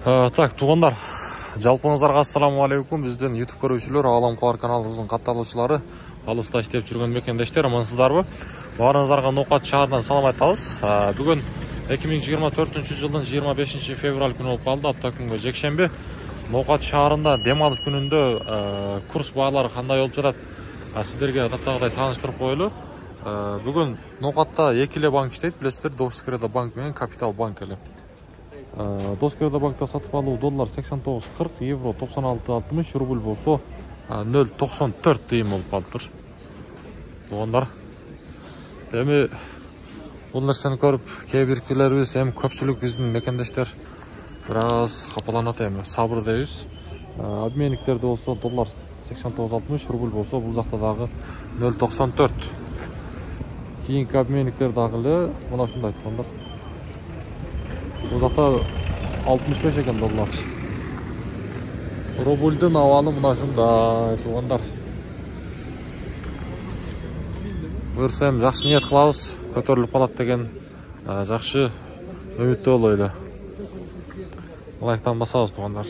Так, туғандар, жалпыңыздарга ассаламу алейкум. Биздин YouTube көрүүчүлөр, Алам Куар каналыбыздын катталуучулары, алыста иштеп жүргөн мекендештер, амансыздарбы? Баарыңыздарга Ноокат шаарынан салам айтабыз. Бүгүн 2024-жылдын 25 февраль күнү болуп калды, апта күнгө жекшемби. Ноокат шаарында дем алыш күнүндө курс баалары кандай болуп жатат? Сиздерге каттагыдай тааныштырып коелу. Бүгүн Ноокатта эки эле банк иштейт, билесиздер, Доскреда банк менен Капитал банк эле. Доскреда банкта сатып алуу доллар 89.40, евро 96.60, рубль болсо 0.94 тыйын болуп калыптыр. Тугандар, эми бул нерсени көрүп, кээ биркилерибиз, эми көпчүлүк биздин мекендештер бир аз капаланат, эми сабыр дейбиз. Обменниктерде болсо доллар 89.60, рубль болсо бул жакта дагы 0.94. Кийинки обменниктер дагы эле мына ушундай тугандар. Бул жакта 65 экен доллар. Рубльдин абалы мына ушундай тугандар. Буюрса эми жакшы ниет кылабыз, көтөрүлүп калат деген жакшы үмүттө болойлу. Лайктан басабыз тугандар.